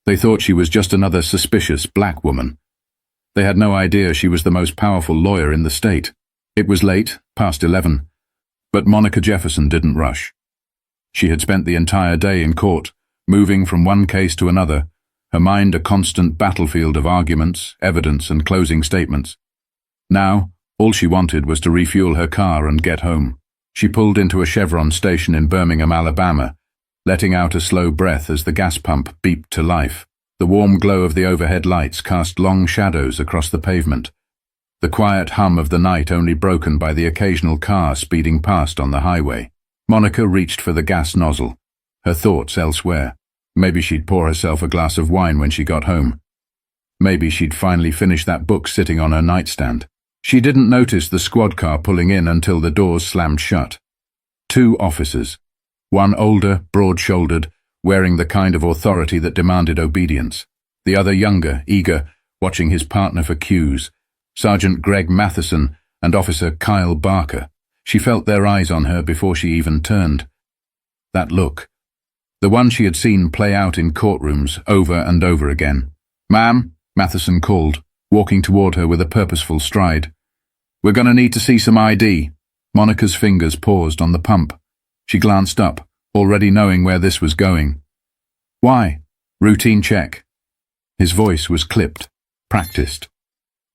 They thought she was just another suspicious black woman. They had no idea she was the most powerful lawyer in the state. It was late, past 11, but Monica Jefferson didn't rush. She had spent the entire day in court, moving from one case to another, her mind a constant battlefield of arguments, evidence, and closing statements. Now, all she wanted was to refuel her car and get home. She pulled into a Chevron station in Birmingham, Alabama, letting out a slow breath as the gas pump beeped to life. The warm glow of the overhead lights cast long shadows across the pavement, the quiet hum of the night only broken by the occasional car speeding past on the highway. Monica reached for the gas nozzle, her thoughts elsewhere. Maybe she'd pour herself a glass of wine when she got home. Maybe she'd finally finish that book sitting on her nightstand. She didn't notice the squad car pulling in until the doors slammed shut. 2 officers, one older, broad-shouldered, wearing the kind of authority that demanded obedience. The other younger, eager, watching his partner for cues. Sergeant Greg Matheson and Officer Kyle Barker. She felt their eyes on her before she even turned. That look. The one she had seen play out in courtrooms over and over again. "Ma'am," Matheson called, walking toward her with a purposeful stride. "We're going to need to see some ID." Monica's fingers paused on the pump. She glanced up, already knowing where this was going. "Why?" "Routine check." His voice was clipped, practiced.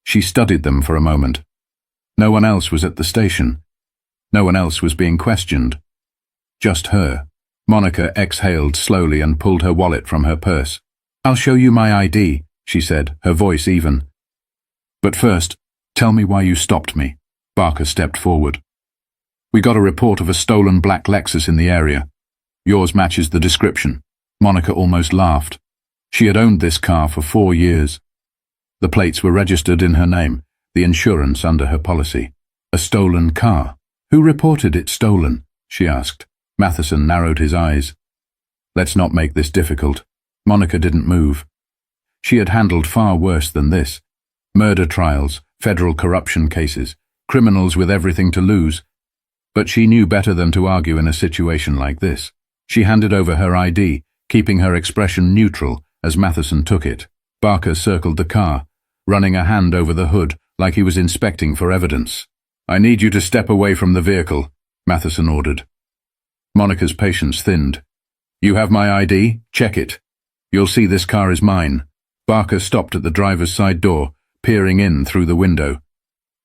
She studied them for a moment. No one else was at the station. No one else was being questioned. Just her. Monica exhaled slowly and pulled her wallet from her purse. "I'll show you my ID," she said, her voice even. "But first, tell me why you stopped me." Barker stepped forward. "We got a report of a stolen black Lexus in the area. Yours matches the description." Monica almost laughed. She had owned this car for 4 years. The plates were registered in her name, the insurance under her policy. A stolen car. "Who reported it stolen?" she asked. Matheson narrowed his eyes. "Let's not make this difficult." Monica didn't move. She had handled far worse than this. Murder trials, federal corruption cases, criminals with everything to lose. But she knew better than to argue in a situation like this. She handed over her ID, keeping her expression neutral as Matheson took it. Barker circled the car, running a hand over the hood like he was inspecting for evidence. "I need you to step away from the vehicle," Matheson ordered. Monica's patience thinned. "You have my ID? Check it. You'll see this car is mine." Barker stopped at the driver's side door, peering in through the window.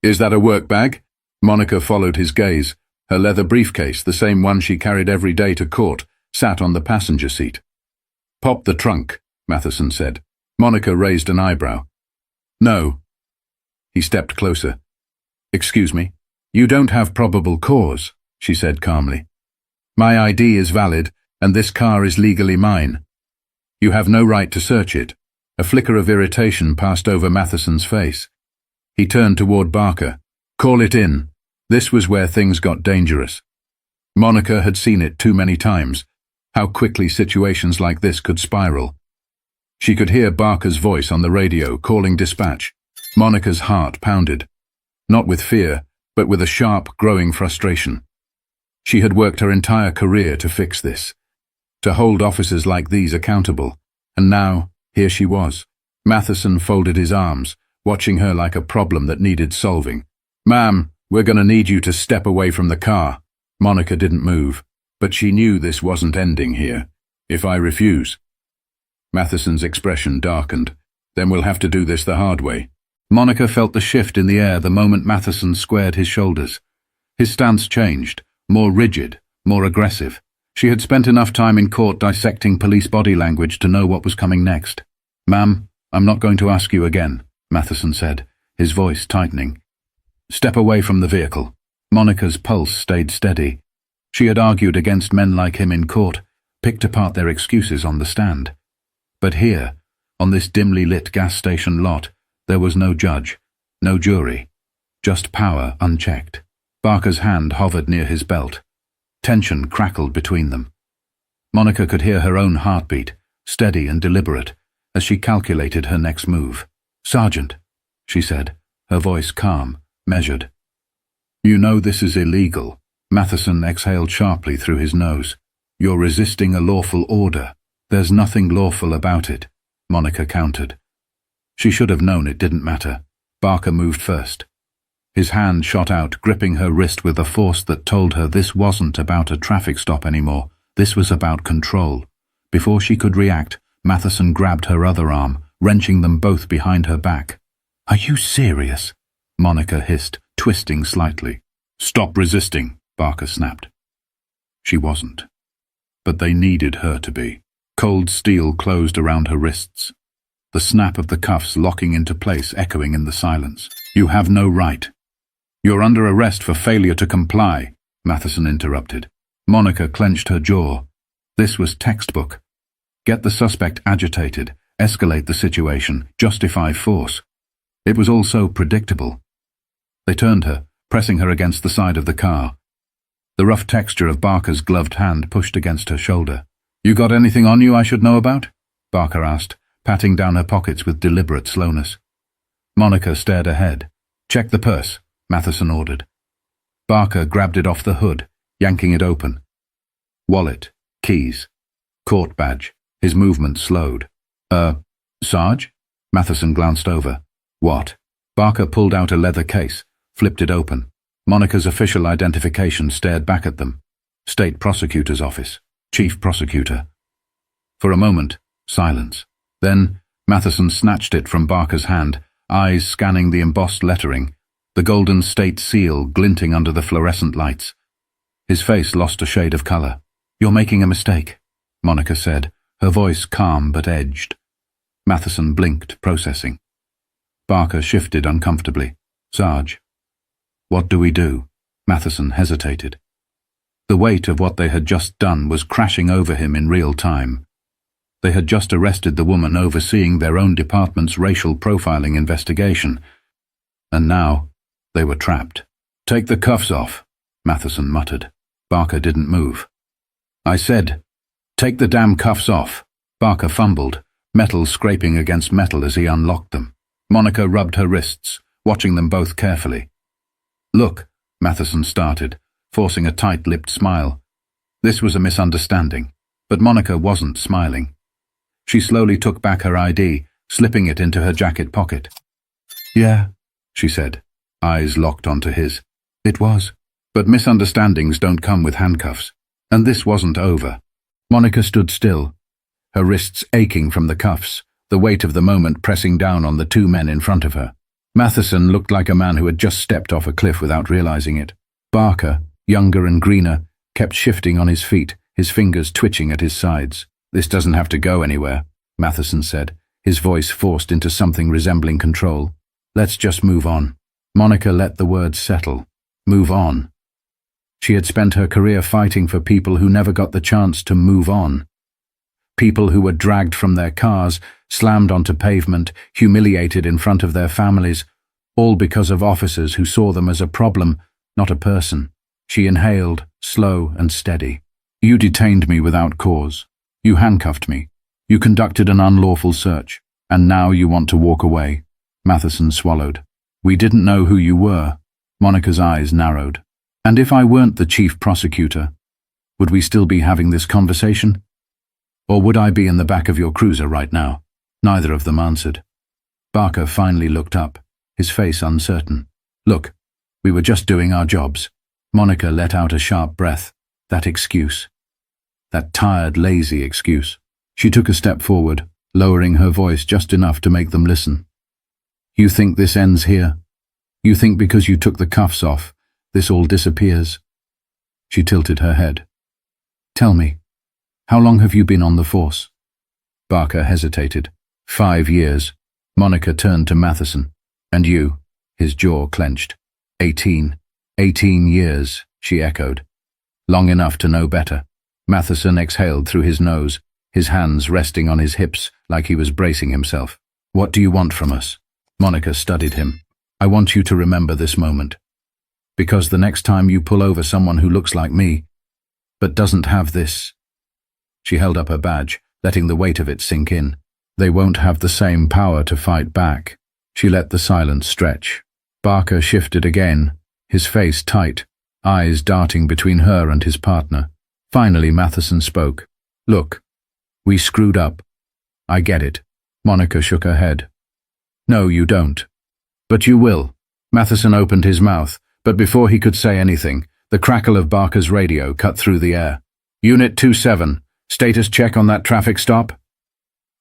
"Is that a work bag?" Monica followed his gaze. Her leather briefcase, the same one she carried every day to court, sat on the passenger seat. "Pop the trunk," Matheson said. Monica raised an eyebrow. "No." He stepped closer. "Excuse me. You don't have probable cause," she said calmly. "My ID is valid, and this car is legally mine. You have no right to search it." A flicker of irritation passed over Matheson's face. He turned toward Barker. "Call it in." This was where things got dangerous. Monica had seen it too many times, how quickly situations like this could spiral. She could hear Barker's voice on the radio, calling dispatch. Monica's heart pounded. Not with fear, but with a sharp, growing frustration. She had worked her entire career to fix this, to hold officers like these accountable, and now, here she was. Matheson folded his arms, watching her like a problem that needed solving. "Ma'am, we're going to need you to step away from the car." Monica didn't move, but she knew this wasn't ending here. "If I refuse?" Matheson's expression darkened. "Then we'll have to do this the hard way." Monica felt the shift in the air the moment Matheson squared his shoulders. His stance changed, more rigid, more aggressive. She had spent enough time in court dissecting police body language to know what was coming next. "Ma'am, I'm not going to ask you again," Matheson said, his voice tightening. "Step away from the vehicle." Monica's pulse stayed steady. She had argued against men like him in court, picked apart their excuses on the stand. But here, on this dimly lit gas station lot, there was no judge, no jury, just power unchecked. Barker's hand hovered near his belt. Tension crackled between them. Monica could hear her own heartbeat, steady and deliberate, as she calculated her next move. "Sergeant," she said, her voice calm, measured. "You know this is illegal." Matheson exhaled sharply through his nose. "You're resisting a lawful order. There's nothing lawful about it. Monica countered. She should have known it didn't matter. Barker moved first. His hand shot out, gripping her wrist with a force that told her this wasn't about a traffic stop anymore. This was about control. Before she could react, Matheson grabbed her other arm, wrenching them both behind her back. "Are you serious?" Monica hissed, twisting slightly. "Stop resisting," Barker snapped. She wasn't. But they needed her to be. Cold steel closed around her wrists. The snap of the cuffs locking into place, echoing in the silence. "You have no right." "You're under arrest for failure to comply," Matheson interrupted. Monica clenched her jaw. This was textbook. Get the suspect agitated, escalate the situation, justify force. It was all so predictable. They turned her, pressing her against the side of the car. The rough texture of Barker's gloved hand pushed against her shoulder. "You got anything on you I should know about?" Barker asked, patting down her pockets with deliberate slowness. Monica stared ahead. "Check the purse," Matheson ordered. Barker grabbed it off the hood, yanking it open. Wallet, keys, court badge. His movement slowed. Sarge?" Matheson glanced over. "What?" Barker pulled out a leather case, flipped it open. Monica's official identification stared back at them. State Prosecutor's Office. Chief Prosecutor. For a moment, silence. Then, Matheson snatched it from Barker's hand, eyes scanning the embossed lettering, the golden state seal glinting under the fluorescent lights. His face lost a shade of color. "You're making a mistake," Monica said, her voice calm but edged. Matheson blinked, processing. Barker shifted uncomfortably. "Sarge." "What do we do?" Matheson hesitated. The weight of what they had just done was crashing over him in real time. They had just arrested the woman overseeing their own department's racial profiling investigation. And now, they were trapped. "Take the cuffs off," Matheson muttered. Barker didn't move. "I said, take the damn cuffs off." Barker fumbled, metal scraping against metal as he unlocked them. Monica rubbed her wrists, watching them both carefully. "Look," Matheson started, forcing a tight-lipped smile. This was a misunderstanding, but Monica wasn't smiling. She slowly took back her ID, slipping it into her jacket pocket. "Yeah," she said, eyes locked onto his. "It was. But misunderstandings don't come with handcuffs. And this wasn't over." Monica stood still, her wrists aching from the cuffs, the weight of the moment pressing down on the two men in front of her. Matheson looked like a man who had just stepped off a cliff without realizing it. Barker, younger and greener, kept shifting on his feet, his fingers twitching at his sides. "This doesn't have to go anywhere," Matheson said, his voice forced into something resembling control. "Let's just move on." Monica let the words settle. Move on. She had spent her career fighting for people who never got the chance to move on. People who were dragged from their cars, slammed onto pavement, humiliated in front of their families, all because of officers who saw them as a problem, not a person. She inhaled, slow and steady. "You detained me without cause. You handcuffed me. You conducted an unlawful search. And now you want to walk away." Matheson swallowed. "We didn't know who you were." Monica's eyes narrowed. "And if I weren't the chief prosecutor, would we still be having this conversation? Or would I be in the back of your cruiser right now?" Neither of them answered. Barker finally looked up, his face uncertain. "Look, we were just doing our jobs." Monica let out a sharp breath. That excuse. That tired, lazy excuse. She took a step forward, lowering her voice just enough to make them listen. "You think this ends here? You think because you took the cuffs off, this all disappears?" She tilted her head. "Tell me, how long have you been on the force?" Barker hesitated. 5 years. Monica turned to Matheson. "And you?" His jaw clenched. 18. 18 years, she echoed. "Long enough to know better." Matheson exhaled through his nose, his hands resting on his hips like he was bracing himself. "What do you want from us?" Monica studied him. "I want you to remember this moment. Because the next time you pull over someone who looks like me, but doesn't have this..." She held up her badge, letting the weight of it sink in. "They won't have the same power to fight back." She let the silence stretch. Barker shifted again, his face tight, eyes darting between her and his partner. Finally Matheson spoke. "Look, we screwed up. I get it. Monica shook her head. No, you don't. But you will. Matheson opened his mouth, but before he could say anything, the crackle of Barker's radio cut through the air. Unit 27, status check on that traffic stop?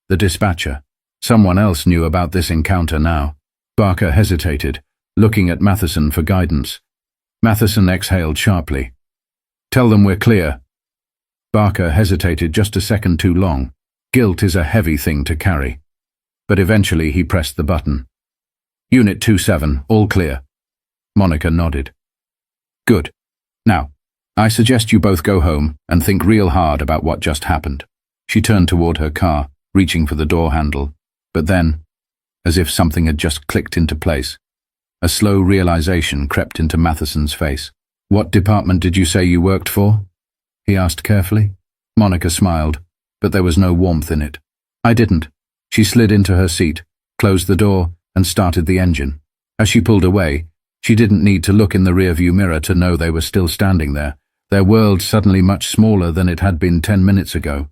The dispatcher. Someone else knew about this encounter now. Barker hesitated, looking at Matheson for guidance. Matheson exhaled sharply. Tell them we're clear. Barker hesitated just a second too long. Guilt is a heavy thing to carry. But eventually he pressed the button. Unit 27, all clear. Monica nodded. Good. Now, I suggest you both go home and think real hard about what just happened. She turned toward her car, reaching for the door handle. But then, as if something had just clicked into place, a slow realization crept into Matheson's face. What department did you say you worked for? He asked carefully. Monica smiled, but there was no warmth in it. I didn't. She slid into her seat, closed the door, and started the engine. As she pulled away, she didn't need to look in the rearview mirror to know they were still standing there, their world suddenly much smaller than it had been 10 minutes ago.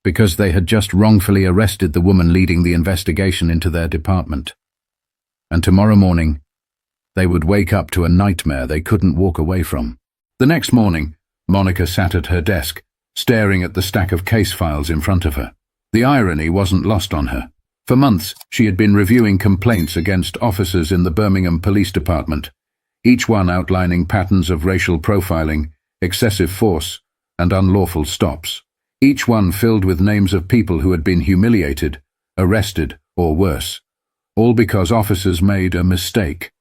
Because they had just wrongfully arrested the woman leading the investigation into their department. And tomorrow morning, they would wake up to a nightmare they couldn't walk away from. The next morning, Monica sat at her desk, staring at the stack of case files in front of her. The irony wasn't lost on her. For months, she had been reviewing complaints against officers in the Birmingham Police Department, each one outlining patterns of racial profiling, excessive force, and unlawful stops. Each one filled with names of people who had been humiliated, arrested, or worse, all because officers made a mistake.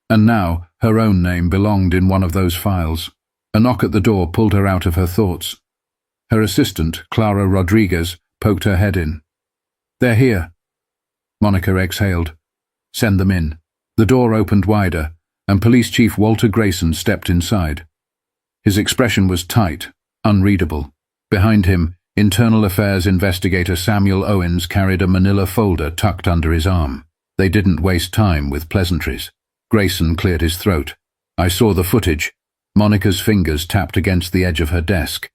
And now, her own name belonged in one of those files. A knock at the door pulled her out of her thoughts. Her assistant, Clara Rodriguez, poked her head in. They're here. Monica exhaled. Send them in. The door opened wider, and Police Chief Walter Grayson stepped inside. His expression was tight, unreadable. Behind him, Internal Affairs Investigator Samuel Owens carried a manila folder tucked under his arm. They didn't waste time with pleasantries. Grayson cleared his throat. I saw the footage. Monica's fingers tapped against the edge of her desk.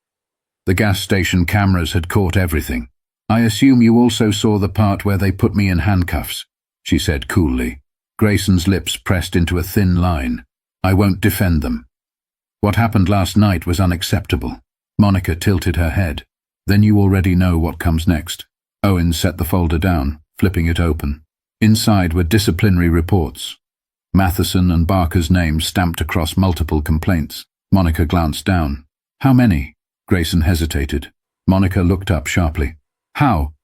The gas station cameras had caught everything. I assume you also saw the part where they put me in handcuffs, she said coolly. Grayson's lips pressed into a thin line. I won't defend them. What happened last night was unacceptable. Monica tilted her head. Then you already know what comes next. Owens set the folder down, flipping it open. Inside were disciplinary reports. Matheson and Barker's names stamped across multiple complaints. Monica glanced down. How many? Grayson hesitated. Monica looked up sharply. How?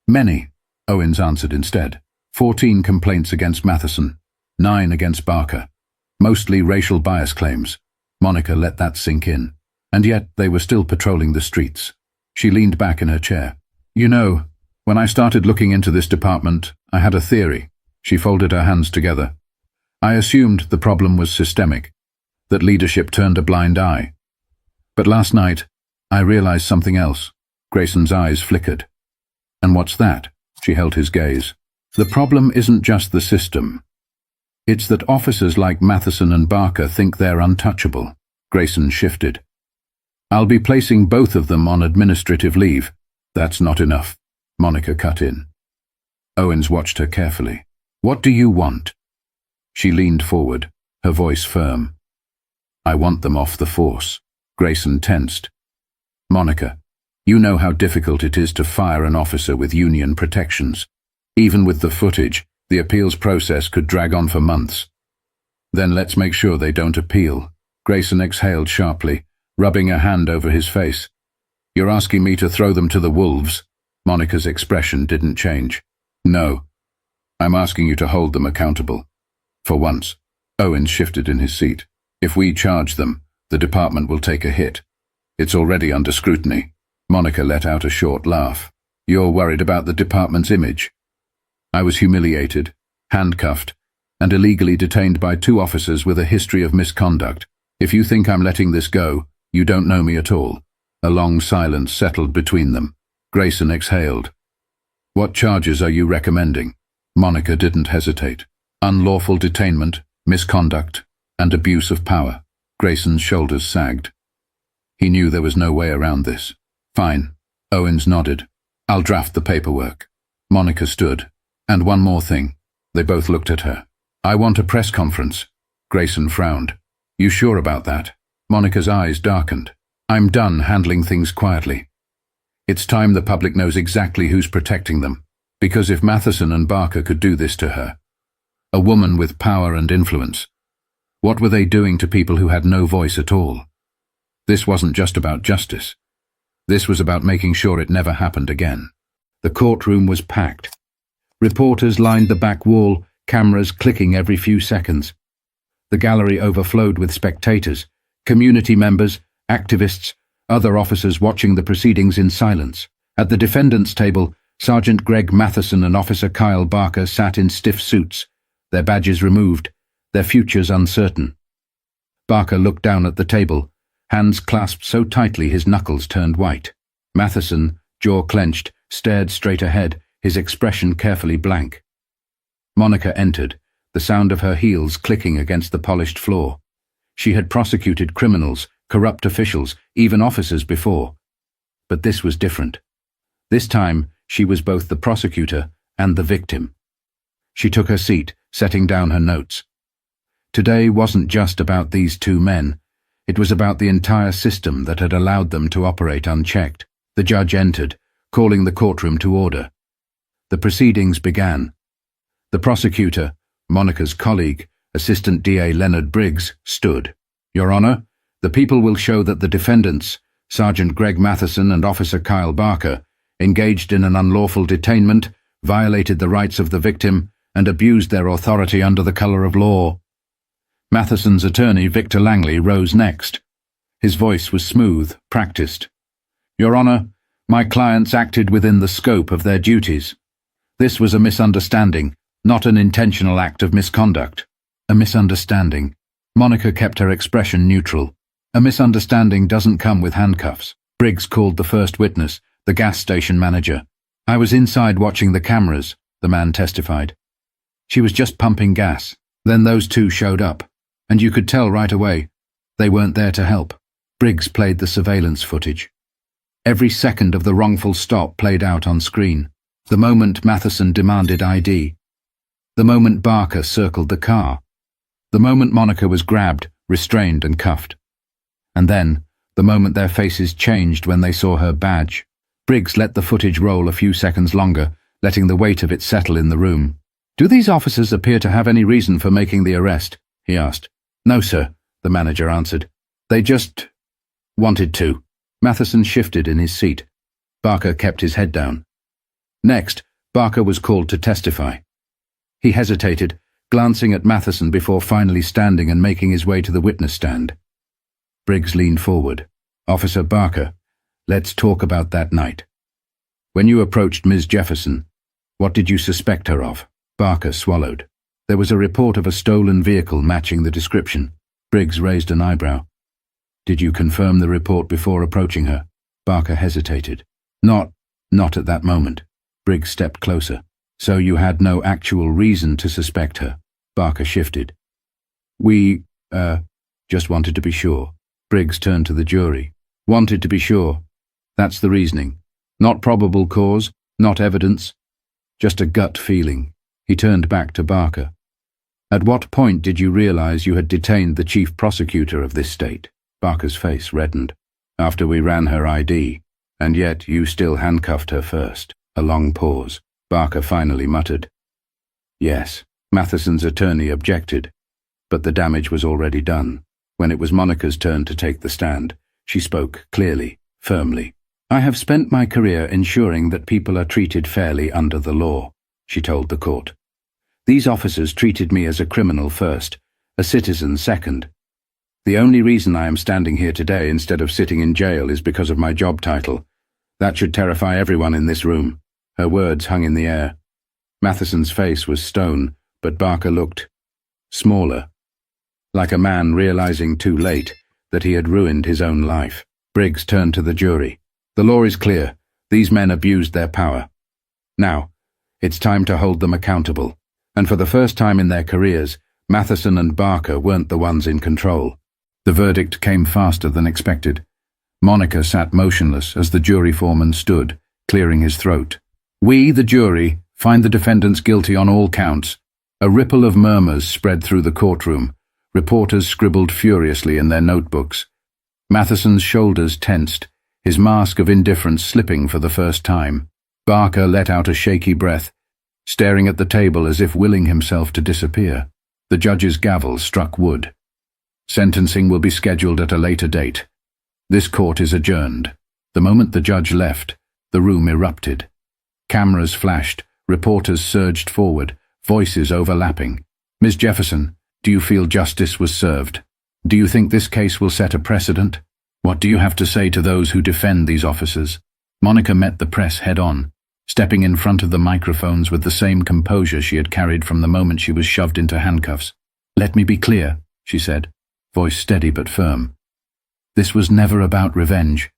Many, Owens answered instead. 14 complaints against Matheson, 9 against Barker. Mostly racial bias claims. Monica let that sink in. And yet they were still patrolling the streets. She leaned back in her chair. You know, when I started looking into this department, I had a theory. She folded her hands together. I assumed the problem was systemic, that leadership turned a blind eye. But last night, I realized something else. Grayson's eyes flickered. And what's that? She held his gaze. The problem isn't just the system. It's that officers like Matheson and Barker think they're untouchable. Grayson shifted. I'll be placing both of them on administrative leave. That's not enough. Monica cut in. Owens watched her carefully. What do you want? She leaned forward, her voice firm. I want them off the force. Grayson tensed. Monica, you know how difficult it is to fire an officer with union protections. Even with the footage, the appeals process could drag on for months. Then let's make sure they don't appeal. Grayson exhaled sharply, rubbing a hand over his face. You're asking me to throw them to the wolves? Monica's expression didn't change. No. I'm asking you to hold them accountable. For once. Owens shifted in his seat. If we charge them, the department will take a hit. It's already under scrutiny. Monica let out a short laugh. You're worried about the department's image? I was humiliated, handcuffed, and illegally detained by 2 officers with a history of misconduct. If you think I'm letting this go, you don't know me at all. A long silence settled between them. Grayson exhaled. What charges are you recommending? Monica didn't hesitate. Unlawful detainment, misconduct, and abuse of power. Grayson's shoulders sagged. He knew there was no way around this. Fine. Owens nodded. I'll draft the paperwork. Monica stood. And one more thing. They both looked at her. I want a press conference. Grayson frowned. You sure about that? Monica's eyes darkened. I'm done handling things quietly. It's time the public knows exactly who's protecting them. Because if Matheson and Barker could do this to her, a woman with power and influence, what were they doing to people who had no voice at all? This wasn't just about justice. This was about making sure it never happened again. The courtroom was packed. Reporters lined the back wall, cameras clicking every few seconds. The gallery overflowed with spectators, community members, activists, other officers watching the proceedings in silence. At the defendant's table, Sergeant Greg Matheson and Officer Kyle Barker sat in stiff suits, their badges removed, their futures uncertain. Barker looked down at the table, hands clasped so tightly his knuckles turned white. Matheson, jaw clenched, stared straight ahead, his expression carefully blank. Monica entered, the sound of her heels clicking against the polished floor. She had prosecuted criminals, corrupt officials, even officers before. But this was different. This time, she was both the prosecutor and the victim. She took her seat, setting down her notes. Today wasn't just about these two men. It was about the entire system that had allowed them to operate unchecked. The judge entered, calling the courtroom to order. The proceedings began. The prosecutor, Monica's colleague, Assistant DA Leonard Briggs, stood. Your Honor, the people will show that the defendants, Sergeant Greg Matheson and Officer Kyle Barker, engaged in an unlawful detainment, violated the rights of the victim, and abused their authority under the color of law. Matheson's attorney, Victor Langley, rose next. His voice was smooth, practiced. Your Honor, my clients acted within the scope of their duties. This was a misunderstanding, not an intentional act of misconduct. A misunderstanding. Monica kept her expression neutral. A misunderstanding doesn't come with handcuffs. Briggs called the first witness, the gas station manager. I was inside watching the cameras, the man testified. She was just pumping gas. Then those two showed up. And you could tell right away. They weren't there to help. Briggs played the surveillance footage. Every second of the wrongful stop played out on screen. The moment Matheson demanded ID. The moment Barker circled the car. The moment Monica was grabbed, restrained and cuffed. And then, the moment their faces changed when they saw her badge. Briggs let the footage roll a few seconds longer, letting the weight of it settle in the room. Do these officers appear to have any reason for making the arrest? He asked. No, sir, the manager answered. They just wanted to. Matheson shifted in his seat. Barker kept his head down. Next, Barker was called to testify. He hesitated, glancing at Matheson before finally standing and making his way to the witness stand. Briggs leaned forward. Officer Barker, let's talk about that night. When you approached Ms. Jefferson, what did you suspect her of? Barker swallowed. There was a report of a stolen vehicle matching the description. Briggs raised an eyebrow. Did you confirm the report before approaching her? Barker hesitated. Not at that moment. Briggs stepped closer. So you had no actual reason to suspect her? Barker shifted. We, just wanted to be sure. Briggs turned to the jury. Wanted to be sure. That's the reasoning. Not probable cause, not evidence. Just a gut feeling. He turned back to Barker. At what point did you realize you had detained the chief prosecutor of this state? Barker's face reddened. After we ran her ID. And yet you still handcuffed her first. A long pause. Barker finally muttered. Yes. Matheson's attorney objected. But the damage was already done. When it was Monica's turn to take the stand, she spoke clearly, firmly. I have spent my career ensuring that people are treated fairly under the law, she told the court. These officers treated me as a criminal first, a citizen second. The only reason I am standing here today instead of sitting in jail is because of my job title. That should terrify everyone in this room. Her words hung in the air. Matheson's face was stone, but Barker looked smaller, like a man realizing too late that he had ruined his own life. Briggs turned to the jury. The law is clear. These men abused their power. Now, it's time to hold them accountable. And for the first time in their careers, Matheson and Barker weren't the ones in control. The verdict came faster than expected. Monica sat motionless as the jury foreman stood, clearing his throat. We, the jury, Find the defendants guilty on all counts." A ripple of murmurs spread through the courtroom. Reporters scribbled furiously in their notebooks. Matheson's shoulders tensed, his mask of indifference slipping for the first time. Barker let out a shaky breath, staring at the table as if willing himself to disappear. The judge's gavel struck wood. "Sentencing will be scheduled at a later date. This court is adjourned." The moment the judge left, the room erupted. Cameras flashed, reporters surged forward, voices overlapping. "Ms. Jefferson, do you feel justice was served? Do you think this case will set a precedent? What do you have to say to those who defend these officers?" Monica met the press head-on, stepping in front of the microphones with the same composure she had carried from the moment she was shoved into handcuffs. "Let me be clear," she said, voice steady but firm. "This was never about revenge.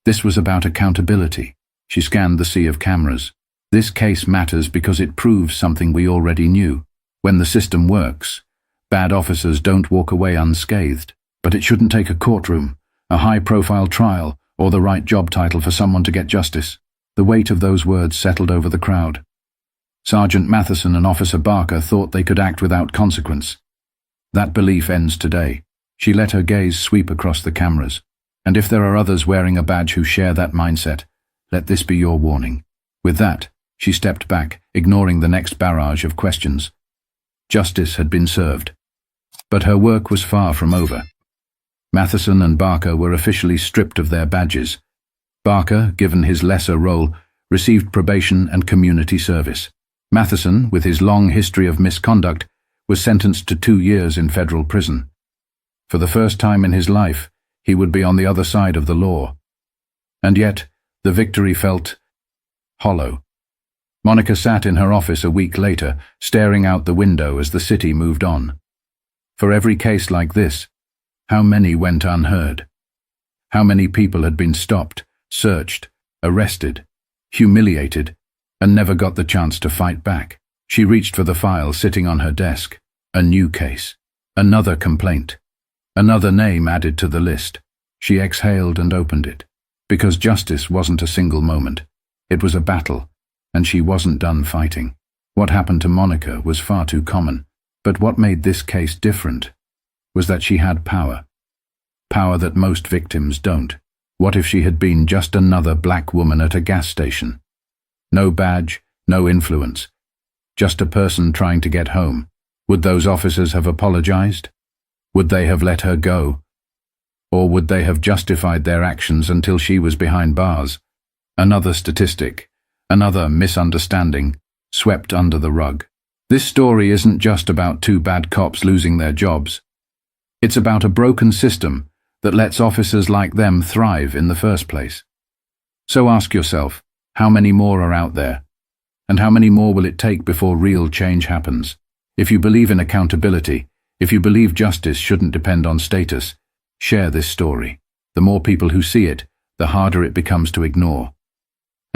This was about accountability." She scanned the sea of cameras. "This case matters because it proves something we already knew. When the system works, bad officers don't walk away unscathed. But it shouldn't take a courtroom, a high-profile trial, or the right job title for someone to get justice." The weight of those words settled over the crowd. Sergeant Matheson and Officer Barker thought they could act without consequence. That belief ends today. She let her gaze sweep across the cameras. "And if there are others wearing a badge who share that mindset, let this be your warning." With that, she stepped back, ignoring the next barrage of questions. Justice had been served. But her work was far from over. Matheson and Barker were officially stripped of their badges. Barker, given his lesser role, received probation and community service. Matheson, with his long history of misconduct, was sentenced to 2 years in federal prison. For the first time in his life, he would be on the other side of the law. And yet, the victory felt hollow. Monica sat in her office a week later, staring out the window as the city moved on. For every case like this, how many went unheard? How many people had been stopped, searched, arrested, humiliated, and never got the chance to fight back? She reached for the file sitting on her desk. A new case. Another complaint. Another name added to the list. She exhaled and opened it. Because justice wasn't a single moment. It was a battle, and she wasn't done fighting. What happened to Monica was far too common, but what made this case different was that she had power. Power that most victims don't. What if she had been just another black woman at a gas station? No badge, no influence. Just a person trying to get home. Would those officers have apologized? Would they have let her go? Or would they have justified their actions until she was behind bars? Another statistic, another misunderstanding, swept under the rug. This story isn't just about 2 bad cops losing their jobs. It's about a broken system that lets officers like them thrive in the first place. So ask yourself, how many more are out there? And how many more will it take before real change happens? If you believe in accountability, if you believe justice shouldn't depend on status, share this story. The more people who see it, the harder it becomes to ignore.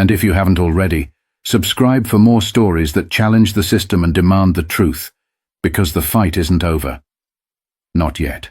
And if you haven't already, subscribe for more stories that challenge the system and demand the truth, because the fight isn't over. Not yet.